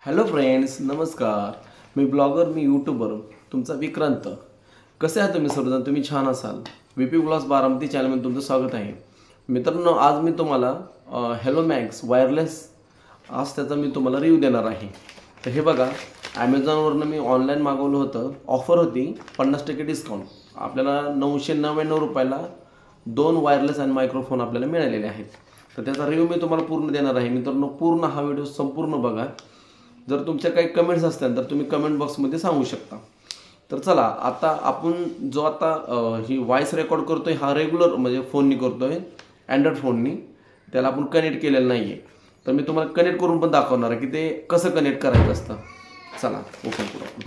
Hello friends, नमस्कार. मी blogger, मी YouTuber तुमचा विक्रांत. कसे आहात तुम्ही सर्वजण? तुम्ही छान असाल. VP ब्लॉग्स बारामती चॅनलमध्ये तुमचं स्वागत आहे. मित्रांनो, आज मी तुम्हाला हेलो मॅक्स वायरलेस आज त्याचा मी तुम्हाला रिव्ह्यू देणार आहे. तर हे बघा, ॲमेझॉनवरनं मी ऑनलाईन मागवलं होतं. ऑफर होती 50% डिस्काउंट. आपल्याला 999 रुपयाला 2 वायरलेस आणि मायक्रोफोन आपल्याला मिळालेले आहेत. तर त्याचा रिव्ह्यू मी तुम्हाला पूर्ण देणार आहे. मित्रांनो, पूर्ण हा व्हिडिओ संपूर्ण बघा. जर तुमच्या काही कमेंट्स असतील तर तुम्ही कमेंट बॉक्समध्ये सांगू शकता. तर चला, आता आपण जो आता ही व्हॉइस रेकॉर्ड करतोय हा रेग्युलर म्हणजे फोननी करतोय, अँड्रॉइड फोननी. त्याला आपण कनेक्ट केलेलं नाही आहे. तर मी तुम्हाला कनेक्ट करून पण दाखवणार आहे की ते कसं कनेक्ट करायचं असतं. चला, ओपन करू आपण.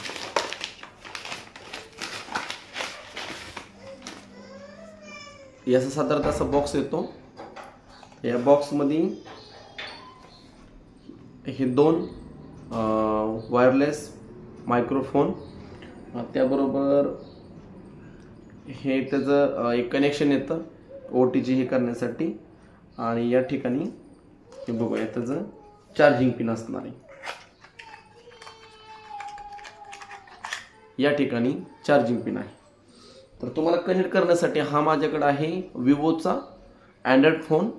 याचा साधारणतः असा बॉक्स येतो. या बॉक्समध्ये हे 2 वायरलेस मायक्रोफोन, त्याबरोबर हे त्याचं एक कनेक्शन येतं OTG हे करण्यासाठी. आणि या ठिकाणी हे बघूया, त्याचं चार्जिंग पिन असणार आहे. या ठिकाणी चार्जिंग पिन आहे. तर तुम्हाला कनेक्ट करण्यासाठी हा माझ्याकडे आहे विवोचा अँड्रॉइड फोन.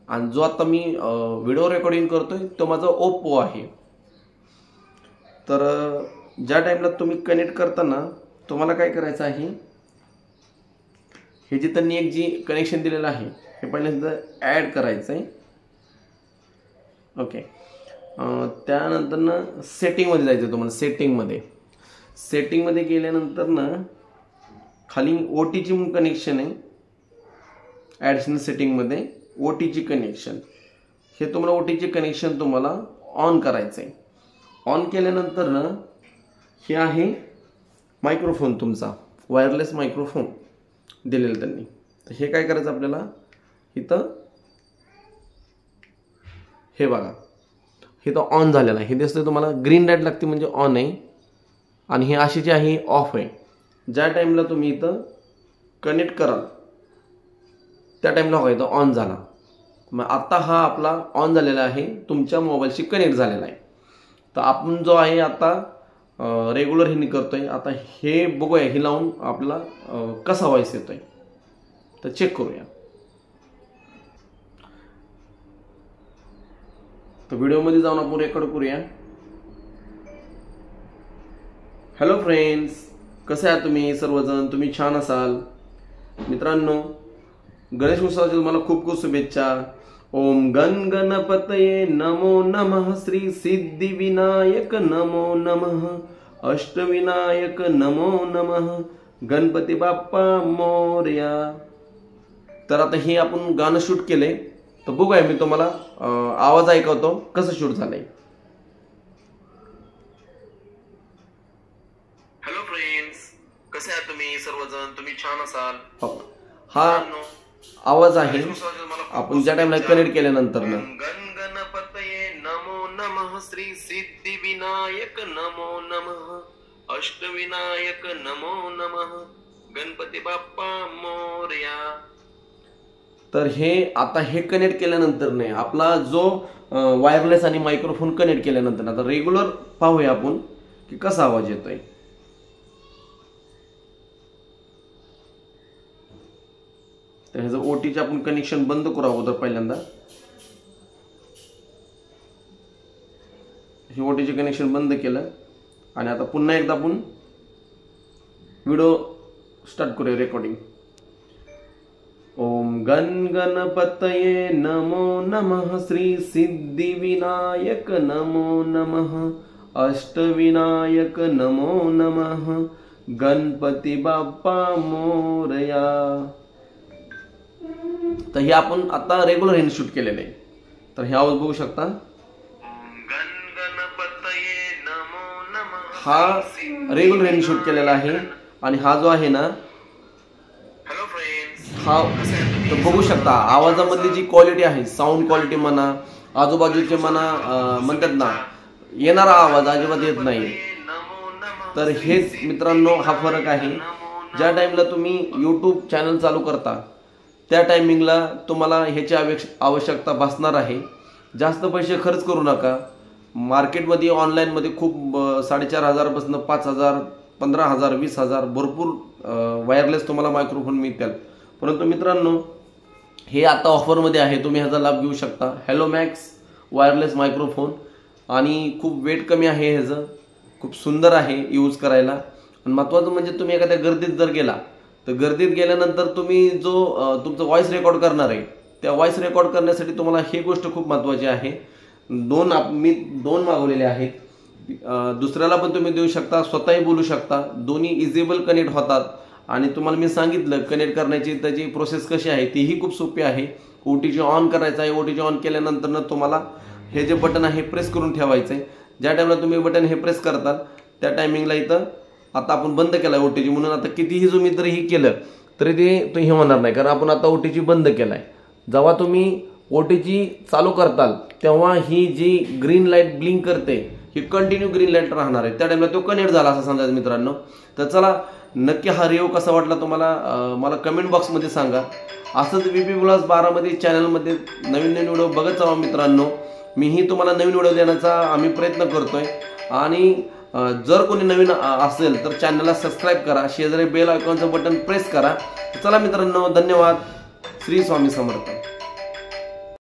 आणि जो आता मी व्हिडिओ रेकॉर्डिंग करतोय तो माझा ओप्पो आहे. तर ज्या टाईमला तुम्ही कनेक्ट करताना तुम्हाला काय करायचं आहे, हे जे त्यांनी एक जी कनेक्शन दिलेलं आहे हे पहिल्यांदा ॲड करायचं आहे. ओके. त्यानंतर ना सेटिंगमध्ये जायचं आहे तुम्हाला. सेटिंगमध्ये गेल्यानंतर ना खाली OTG कनेक्शन आहे. ॲडिशनल सेटिंगमध्ये OTG कनेक्शन, हे तुम्हाला OTG कनेक्शन तुम्हाला ऑन करायचं आहे. ऑन केल्यानंतर ना हे आहे मायक्रोफोन, तुमचा वायरलेस मायक्रोफोन दिलेलं त्यांनी. तर हे काय करायचं आपल्याला, इथं हे बघा, हे तर ऑन झालेलं आहे. हे दिसतंय तुम्हाला, ग्रीन लाईट लागते म्हणजे ऑन आहे. आणि हे अशी जी आहे ऑफ आहे. ज्या टाईमला तुम्ही इथं कनेक्ट कराल त्या टाईमला बघा इथं ऑन झाला. मग आता हा आपला ऑन झालेला आहे, तुमच्या मोबाईलशी कनेक्ट झालेला आहे. तर आपण जो आहे आता रेग्युलर हे करतोय. आता हे बघूया, हे लावून आपल्याला कसा व्हॉइस येतोय तर चेक करूया. तर व्हिडिओमध्ये जाऊन आपण रेकॉर्ड करूया. हॅलो फ्रेंड्स, कसे आहात तुम्ही सर्वजण? तुम्ही छान असाल. मित्रांनो, गणेश उत्सवाच्या तुम्हाला खूप खूप शुभेच्छा. ओम गण गणपतये नमो नमः, श्री सिद्धिविनायक नमो नमः, अष्टविनायक नमो नमः, गणपती बाप्पा मोरया. तर आता हे आपण गाणं शूट केले. तर बघूया, मी तुम्हाला आवाज ऐकवतो कसं शूट झालंय. हॅलो फ्रेंड्स, कसे आहात तुम्ही सर्वजण? तुम्ही छान असाल. हा आवाज आहे आपण ज्या टाइमला कनेक्ट केल्यानंतर ना. गणपतये नमो नमः, श्री सिद्धिविनायक नमो नमः, अष्टविनायक नमो नमः, गणपती बाप्पा मोरया. तर हे आता हे कनेक्ट केल्यानंतर नाही, आपला जो वायरलेस आणि मायक्रोफोन कनेक्ट केल्यानंतर आता रेग्युलर पाहूया आपण की कसा आवाज येतोय. तर ह्याचं OTG आपण कनेक्शन बंद करू अगोदर पहिल्यांदा. हे OTG कनेक्शन बंद केलं आणि आता पुन्हा एकदा आपण व्हिडिओ स्टार्ट करूया रेकॉर्डिंग. ओम गण गणपतये नमो नमः, श्री सिद्धिविनायक नमो नमः, अष्टविनायक नमो नमः, गणपती बाप्पा मोरया. तर हे आपण आता रेग्युलर हे शूट केलेलं आहे. तर हे आवाज बघू शकता. हा रेग्युलर हे शूट केलेला आहे. आणि हा जो आहे ना, हा तर बघू शकता आवाजामधली जी क्वालिटी आहे, साऊंड क्वालिटी म्हणा, आजूबाजूचे म्हणा, म्हणतात ना, येणारा आवाज अजिबात येत नाही. तर हेच मित्रांनो हा फरक आहे. ज्या टाइमला तुम्ही यूट्यूब चॅनल चालू करता त्या टायमिंगला तुम्हाला ह्याची आवश्यकता भासणार आहे. जास्त पैसे खर्च करू नका. मार्केटमध्ये ऑनलाईनमध्ये खूप 4,500 पासून 5,000 15,000 20,000 भरपूर वायरलेस तुम्हाला मायक्रोफोन मिळतील. परंतु मित्रांनो हे आता ऑफरमध्ये आहे, तुम्ही ह्याचा लाभ घेऊ शकता. हॅलो मॅक्स वायरलेस मायक्रोफोन आणि खूप वेट कमी आहे, ह्याचं खूप सुंदर आहे यूज करायला. आणि महत्त्वाचं म्हणजे तुम्ही एखाद्या गर्दीत जर गेला तर गर्दीत गेल्यानंतर तुम्ही जो तुमचं व्हॉइस रेकॉर्ड करणार आहे त्या व्हॉइस रेकॉर्ड करण्यासाठी तुम्हाला ही गोष्ट खूप महत्त्वाची आहे. मी दोन मागवलेले आहेत. दुसऱ्याला पण तुम्ही देऊ शकता, स्वतःही बोलू शकता. दोन्ही इझेबल कनेक्ट होतात. आणि तुम्हाला मी सांगितलं कनेक्ट करण्याची त्याची प्रोसेस कशी आहे तीही खूप सोपी आहे. OTG ऑन करायचं आहे. OTG ऑन केल्यानंतर तुम्हाला हे जे बटन आहे प्रेस करून ठेवायचं आहे. ज्या टाईमला तुम्ही बटन हे प्रेस करताल त्या टायमिंगला इथं आता आपण बंद केला आहे OTG, म्हणून आता कितीही तुम्ही जरी हे केलं तरी ते हे होणार नाही, कारण आपण आता OTG बंद केला आहे. जेव्हा तुम्ही OTG चालू करताल तेव्हा ही जी ग्रीन लाईट ब्लिंक करते ही कंटिन्यू ग्रीन लाईट राहणार आहे. त्या टाईमला तो कनेक्ट झाला असं समजायचं मित्रांनो. तर चला नक्की हा रिव्ह्यू कसा वाटला तुम्हाला मला कमेंट बॉक्समध्ये सांगा. असंच VP ब्लॉग्स बारामती चॅनलमध्ये नवीन नवीन व्हिडिओ बघत जावा मित्रांनो. मीही तुम्हाला नवीन व्हिडिओ देण्याचा आम्ही प्रयत्न करतोय. आणि जर कोणी नवीन असेल तर चॅनलला सबस्क्राईब करा, शेजारी बेल आयकॉनचं बटन प्रेस करा. चला मित्रांनो, धन्यवाद. श्री स्वामी समर्थ.